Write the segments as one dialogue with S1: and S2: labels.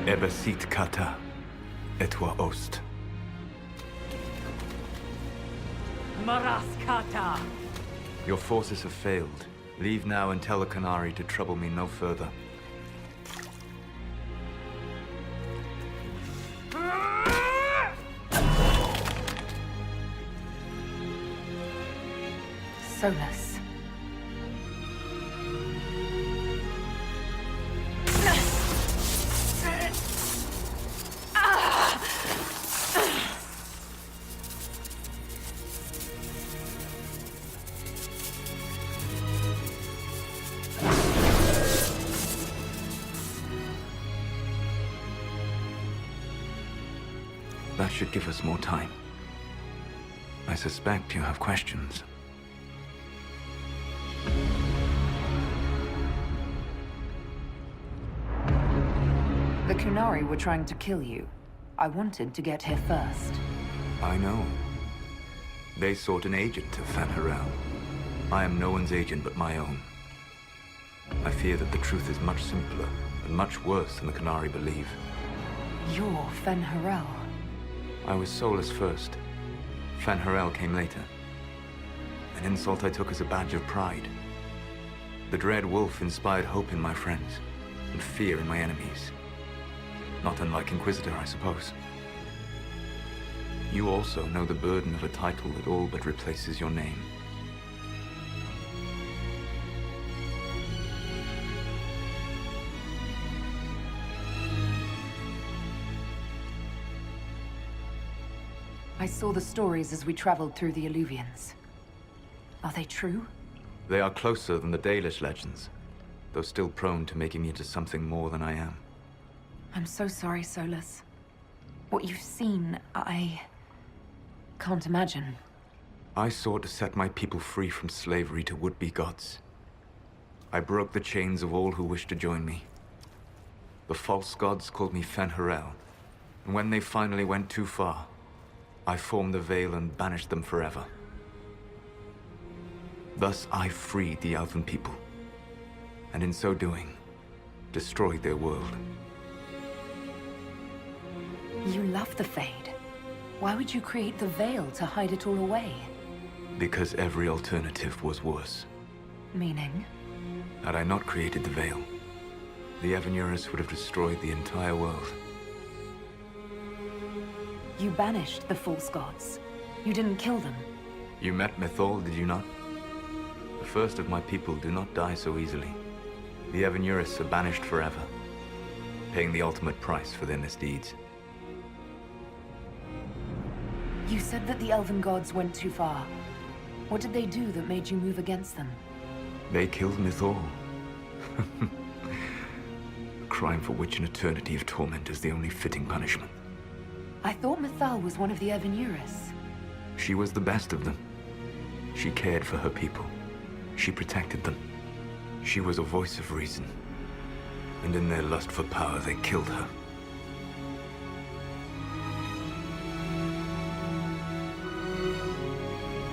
S1: Ebesit kata, etwa ost.
S2: Maraskata!
S1: Your forces have failed. Leave now and tell the Canary to trouble me no further.
S2: Solus.
S1: That should give us more time. I suspect you have questions.
S2: The Kunari were trying to kill you. I wanted to get here first.
S1: I know. They sought an agent of Fan Harel. I am no one's agent but my own. I fear that the truth is much simpler and much worse than the Canary believe.
S2: You're Fen Harel.
S1: I was Solus first. Fan Harel came later. An insult I took as a badge of pride. The Dread Wolf inspired hope in my friends, and fear in my enemies. Not unlike Inquisitor, I suppose. You also know the burden of a title that all but replaces your name.
S2: I saw the stories as we traveled through the Alluvians. Are they true?
S1: They are closer than the Dalish legends, though still prone to making me into something more than I am.
S2: I'm so sorry, Solus. What you've seen, I can't imagine.
S1: I sought to set my people free from slavery to would-be gods. I broke the chains of all who wished to join me. The false gods called me Fen Harel, and when they finally went too far, I formed the Veil and banished them forever. Thus I freed the Elven people, and in so doing, destroyed their world.
S2: You love the Fade. Why would you create the Veil to hide it all away?
S1: Because every alternative was worse.
S2: Meaning?
S1: Had I not created the Veil, the Evanurus would have destroyed the entire world.
S2: You banished the false gods. You didn't kill them.
S1: You met Mythol, did you not? The first of my people do not die so easily. The Evanurus are banished forever, paying the ultimate price for their misdeeds.
S2: You said that the Elven gods went too far. What did they do that made you move against them?
S1: They killed Mythol. A crime for which an eternity of torment is the only fitting punishment.
S2: I thought Mythal was one of the Evanurus.
S1: She was the best of them. She cared for her people. She protected them. She was a voice of reason. And in their lust for power, they killed her.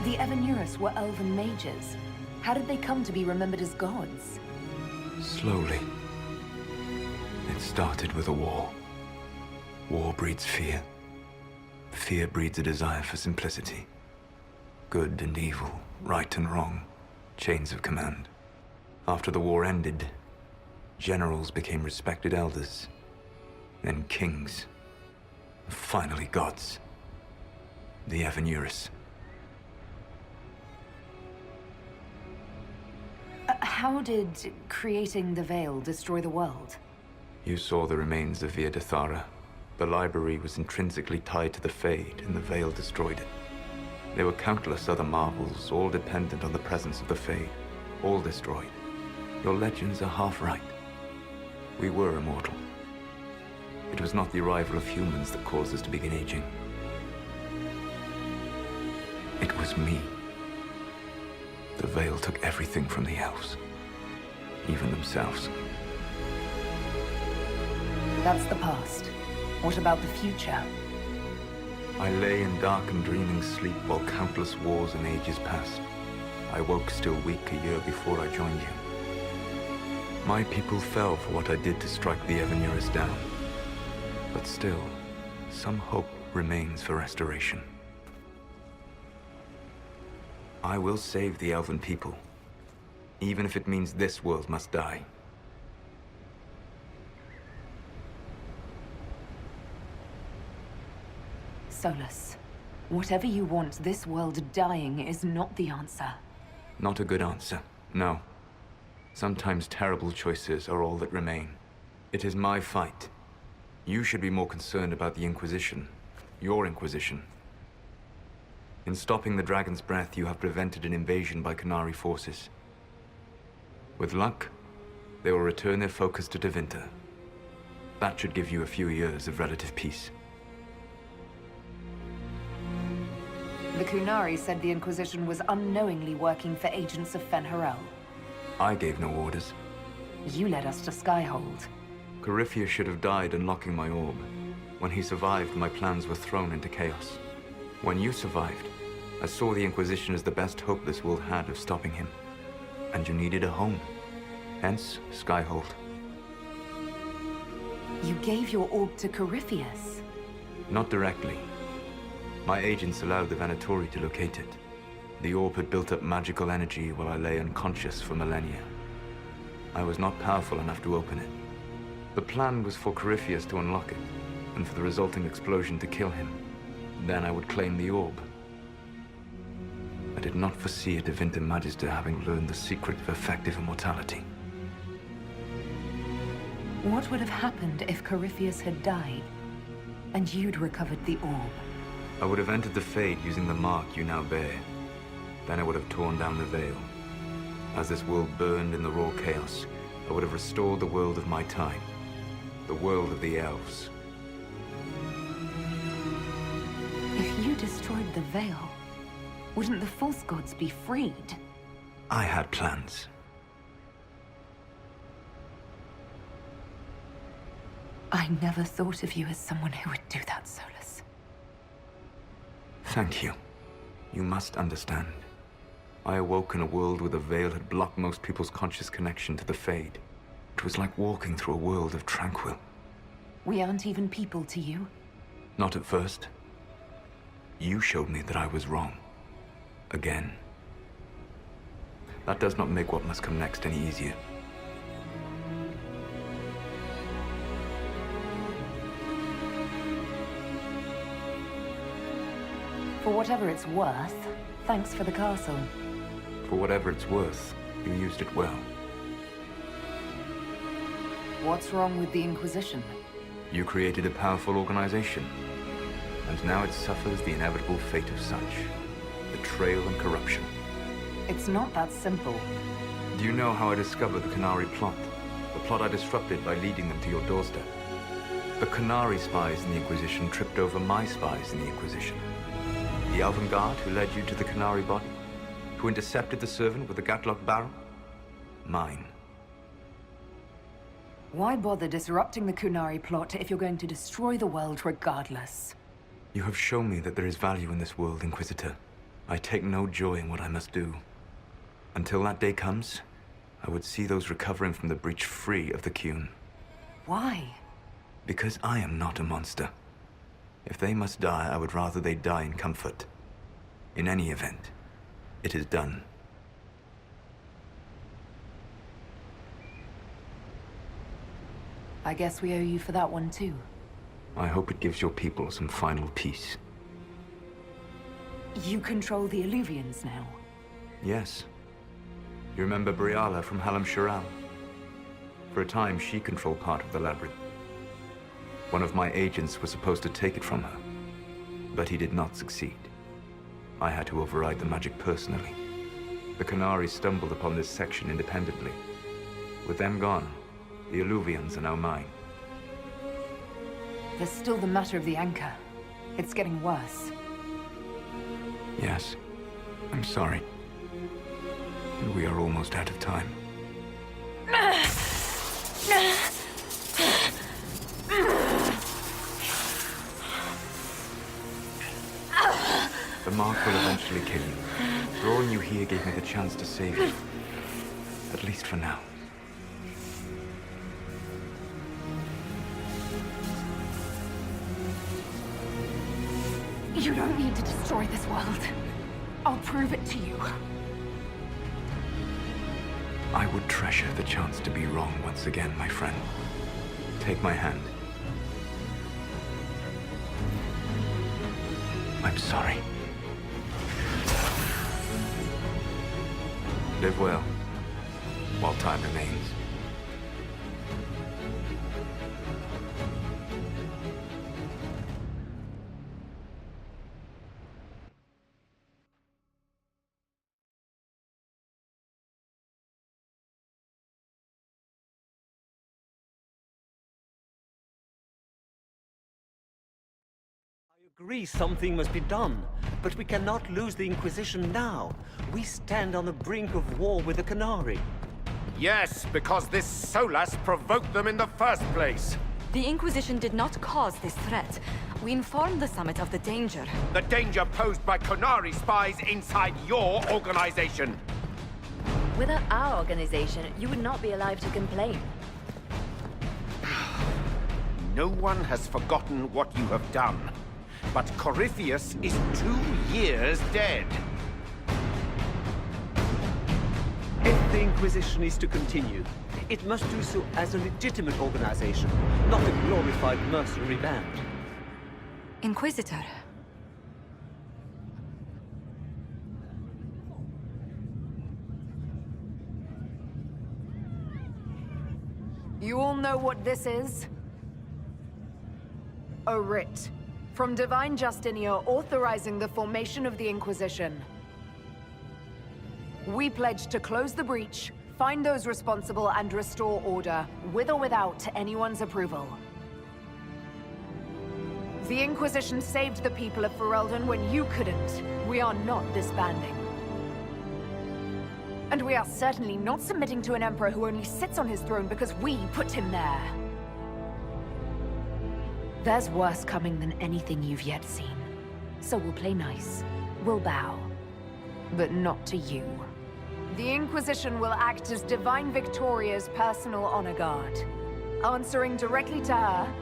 S2: The Evanurus were Elven mages. How did they come to be remembered as gods?
S1: Slowly. It started with a war. War breeds fear. Fear breeds a desire for simplicity. Good and evil, right and wrong, chains of command. After the war ended, generals became respected elders, then kings, and finally gods. The Evanurus.
S2: How did creating the Veil destroy the world?
S1: You saw the remains of Via de Thara. The library was intrinsically tied to the Fade, and the Veil destroyed it. There were countless other marvels, all dependent on the presence of the Fade, all destroyed. Your legends are half right. We were immortal. It was not the arrival of humans that caused us to begin aging. It was me. The Veil took everything from the elves, even themselves.
S2: That's the past. What about the future?
S1: I lay in dark and dreaming sleep while countless wars and ages passed. I woke still weak a year before I joined you. My people fell for what I did to strike the Evanurus down. But still, some hope remains for restoration. I will save the elven people, even if it means this world must die.
S2: Solus, whatever you want, this world dying is not the answer.
S1: Not a good answer, no. Sometimes terrible choices are all that remain. It is my fight. You should be more concerned about the Inquisition. Your Inquisition. In stopping the Dragon's Breath, you have prevented an invasion by Qunari forces. With luck, they will return their focus to Tevinter. That should give you a few years of relative peace.
S2: The Qunari said the Inquisition was unknowingly working for agents of Fen'Harel.
S1: I gave no orders.
S2: You led us to Skyhold.
S1: Corypheus should have died unlocking my orb. When he survived, my plans were thrown into chaos. When you survived, I saw the Inquisition as the best hope this world had of stopping him. And you needed a home. Hence, Skyhold.
S2: You gave your orb to Corypheus?
S1: Not directly. My agents allowed the Venatori to locate it. The orb had built up magical energy while I lay unconscious for millennia. I was not powerful enough to open it. The plan was for Corypheus to unlock it, and for the resulting explosion to kill him. Then I would claim the orb. I did not foresee a Tevinter Magister having learned the secret of effective immortality.
S2: What would have happened if Corypheus had died, and you'd recovered the orb?
S1: I would have entered the Fade using the mark you now bear. Then I would have torn down the veil. As this world burned in the raw chaos, I would have restored the world of my time. The world of the elves.
S2: If you destroyed the veil, wouldn't the false gods be freed?
S1: I had plans.
S2: I never thought of you as someone who would do that, Solus.
S1: Thank you. You must understand. I awoke in a world where the veil had blocked most people's conscious connection to the Fade. It was like walking through a world of tranquil.
S2: We aren't even people to you?
S1: Not at first. You showed me that I was wrong. Again. That does not make what must come next any easier.
S2: For whatever it's worth, thanks for the castle.
S1: For whatever it's worth, you used it well.
S2: What's wrong with the Inquisition?
S1: You created a powerful organization, and now it suffers the inevitable fate of such. Betrayal and corruption.
S2: It's not that simple.
S1: Do you know how I discovered the Qunari plot? The plot I disrupted by leading them to your doorstep. The Qunari spies in the Inquisition tripped over my spies in the Inquisition. The Elven Guard who led you to the Qunari body? Who intercepted the servant with the Gatlock barrel? Mine.
S2: Why bother disrupting the Qunari plot if you're going to destroy the world regardless?
S1: You have shown me that there is value in this world, Inquisitor. I take no joy in what I must do. Until that day comes, I would see those recovering from the breach free of the Qun.
S2: Why?
S1: Because I am not a monster. If they must die, I would rather they die in comfort. In any event, it is done.
S2: I guess we owe you for that one too.
S1: I hope it gives your people some final peace.
S2: You control the Illuvians now?
S1: Yes. You remember Briala from Halam Shiral? For a time, she controlled part of the labyrinth. One of my agents was supposed to take it from her, but he did not succeed. I had to override the magic personally. The Qunari stumbled upon this section independently. With them gone, the Illuvians are now mine.
S2: There's still the matter of the anchor. It's getting worse.
S1: Yes, I'm sorry. And we are almost out of time. The mark will eventually kill you. Drawing you here gave me the chance to save you. At least for now.
S2: You don't need to destroy this world. I'll prove it to you.
S1: I would treasure the chance to be wrong once again, my friend. Take my hand. I'm sorry. Live well, while time remains.
S3: I agree something must be done, but we cannot lose the Inquisition now. We stand on the brink of war with the Canary.
S4: Yes, because this Solas provoked them in the first place.
S5: The Inquisition did not cause this threat. We informed the Summit of the danger.
S4: The danger posed by Canary spies inside your organization.
S6: Without our organization, you would not be alive to complain.
S4: No one has forgotten what you have done. But Corypheus is 2 years dead.
S3: If the Inquisition is to continue, it must do so as a legitimate organization, not a glorified mercenary band.
S5: Inquisitor.
S2: You all know what this is? A writ. From Divine Justinia authorizing the formation of the Inquisition. We pledge to close the breach, find those responsible, and restore order, with or without anyone's approval. The Inquisition saved the people of Ferelden when you couldn't. We are not disbanding. And we are certainly not submitting to an emperor who only sits on his throne because we put him there. There's worse coming than anything you've yet seen. So we'll play nice. We'll bow. But not to you. The Inquisition will act as Divine Victoria's personal honor guard. Answering directly to her,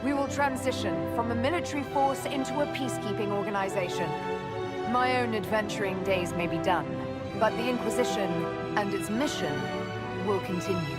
S2: we will transition from a military force into a peacekeeping organization. My own adventuring days may be done, but the Inquisition and its mission will continue.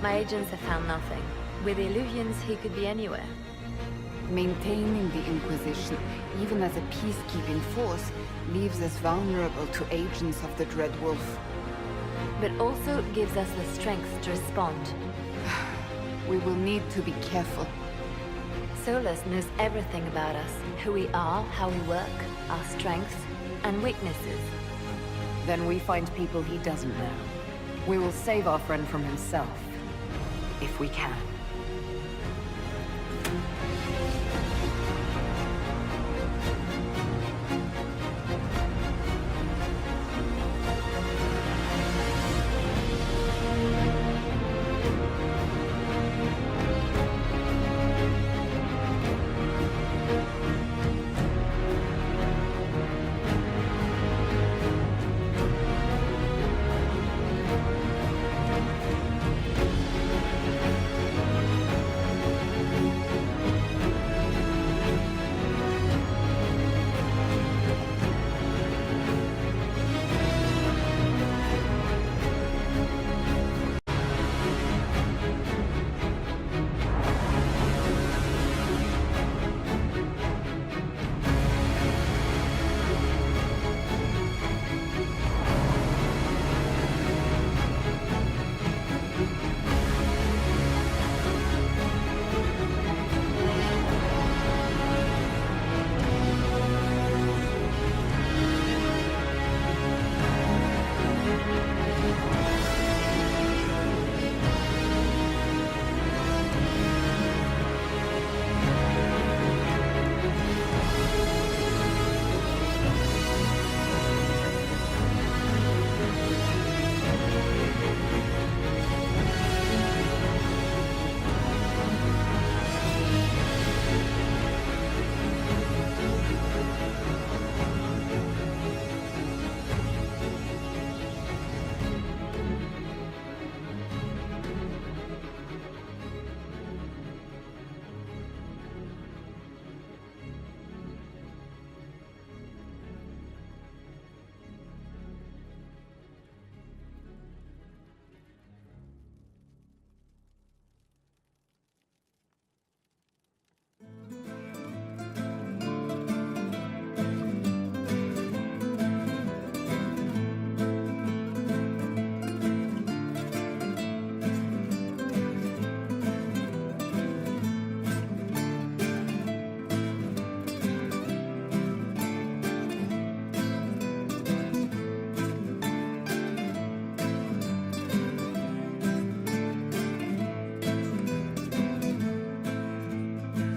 S6: My agents have found nothing. With the Illuvians, he could be anywhere.
S7: Maintaining the Inquisition, even as a peacekeeping force, leaves us vulnerable to agents of the Dread Wolf.
S6: But also gives us the strength to respond.
S7: We will need to be careful.
S6: Solus knows everything about us. Who we are, how we work, our strengths and weaknesses.
S2: Then we find people he doesn't know. We will save our friend from himself. If we can.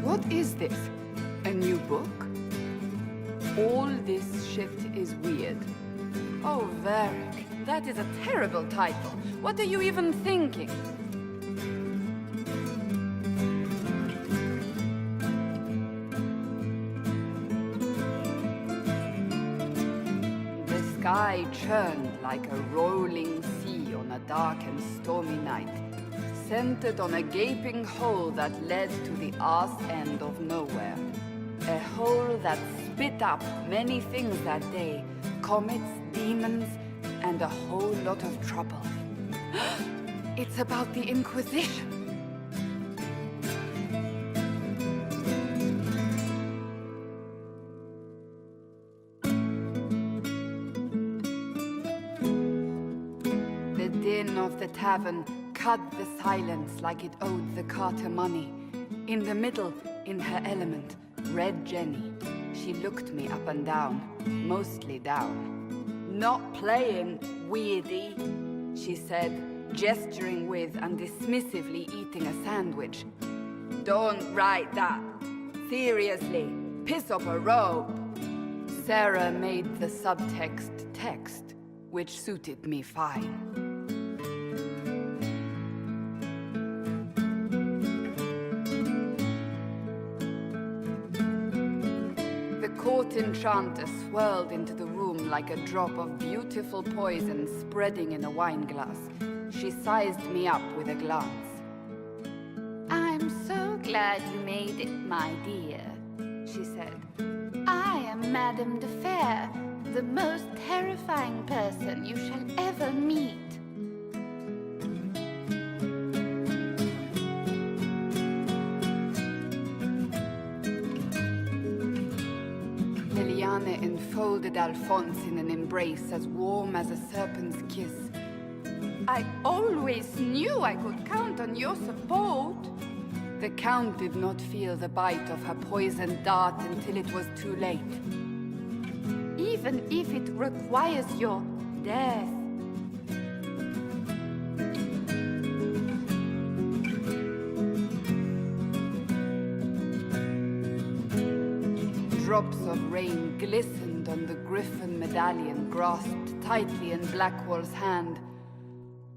S7: What is this? A new book? All this shit is weird. Oh, Varric, that is a terrible title. What are you even thinking? The sky churned like a rolling sea on a dark and stormy night, centered on a gaping hole that led to the arse end of nowhere. A hole that spit up many things that day, comets, demons, and a whole lot of trouble. It's about the Inquisition. The din of the tavern cut the silence like it owed the carter money. In the middle, in her element, Red Jenny. She looked me up and down, mostly down. "Not playing, weirdy," she said, gesturing with and dismissively eating a sandwich. "Don't write that. Seriously, piss off a robe." Sarah made the subtext text, which suited me fine. The court enchanter swirled into the room like a drop of beautiful poison spreading in a wineglass. She sized me up with a glance. "I'm so glad you made it, my dear," she said. "I am Madame de Fer, the most terrifying person you shall ever meet." folded Alphonse in an embrace as warm as a serpent's kiss. I always knew I could count on your support. The Count did not feel the bite of her poisoned dart until it was too late. Even if it requires your death. Drops of rain glistened on the griffin medallion grasped tightly in Blackwall's hand.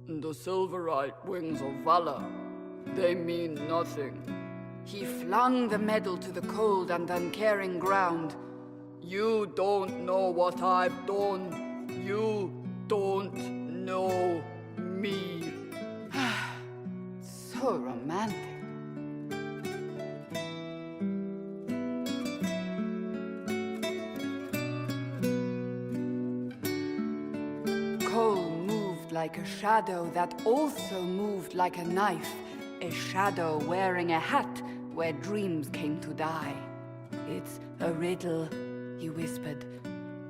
S7: The silverite wings of valor, they mean nothing. He flung the medal to the cold and uncaring ground. You don't know what I've done. You don't know me. So romantic. Cole moved like a shadow that also moved like a knife. A shadow wearing a hat where dreams came to die. It's a riddle, he whispered.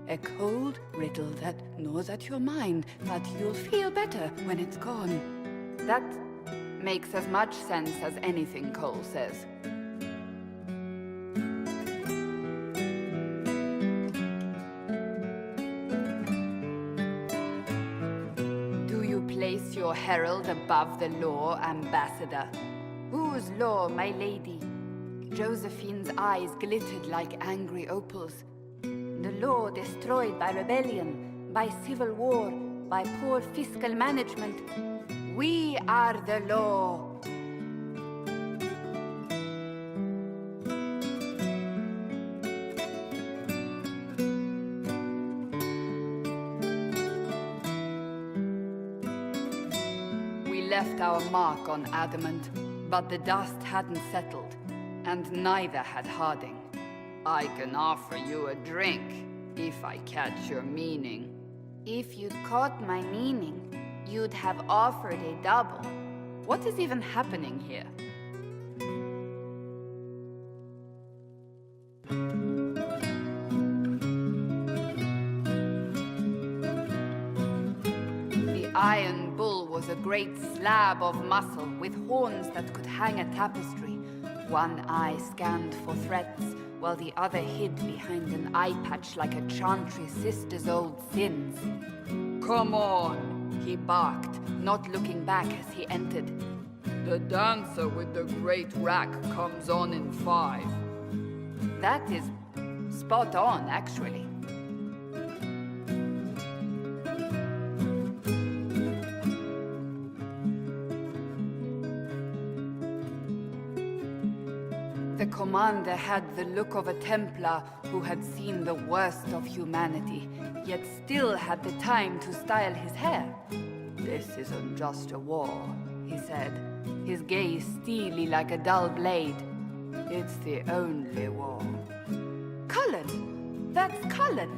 S7: A cold riddle that gnaws at your mind, but you'll feel better when it's gone. That makes as much sense as anything Cole says. Do you place your herald above the law, Ambassador? Whose law, my lady? Josephine's eyes glittered like angry opals. The law destroyed by rebellion, by civil war, by poor fiscal management. We are the law. We left our mark on adamant, but the dust hadn't settled, and neither had Harding. I can offer you a drink, if I catch your meaning. If you'd caught my meaning, you'd have offered a double. What is even happening here? The Iron Bull was a great slab of muscle with horns that could hang a tapestry. One eye scanned for threats, while the other hid behind an eye patch like a chantry sister's old sins. Come on, he barked, not looking back as he entered. The dancer with the great rack comes on in 5. That is spot on, actually. The commander had the look of a Templar who had seen the worst of humanity, yet still had the time to style his hair. This isn't just a war, he said, his gaze steely like a dull blade. It's the only war. Cullen! That's Cullen!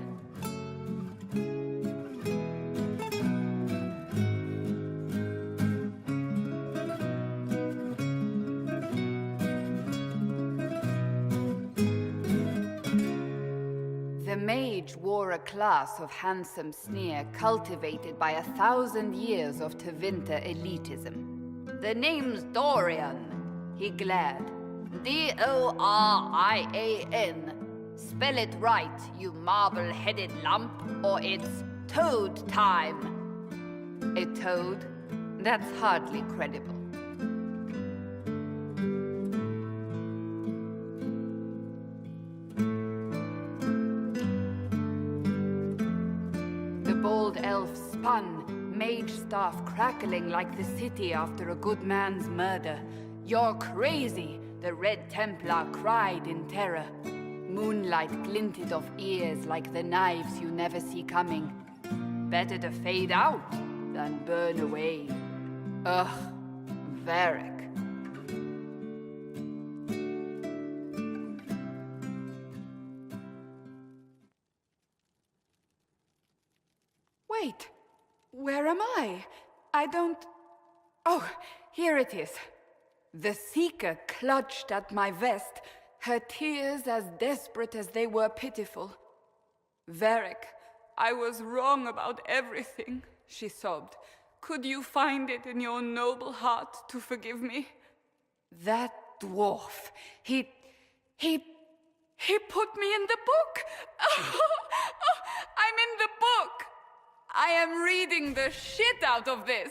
S7: The mage wore a class of handsome sneer cultivated by 1,000 years of Tevinter elitism. The name's Dorian, he glared. D-O-R-I-A-N. Spell it right, you marble-headed lump, or it's toad time. A toad? That's hardly credible. The bold elf spun, mage staff crackling like the city after a good man's murder. You're crazy, the Red Templar cried in terror. Moonlight glinted off ears like the knives you never see coming. Better to fade out than burn away. Ugh, Varric. Wait, where am I? I don't... Oh, here it is. The Seeker clutched at my vest, her tears as desperate as they were pitiful. Varric, I was wrong about everything, she sobbed. Could you find it in your noble heart to forgive me? That dwarf, he put me in the book! I'm in the book! I am reading the shit out of this!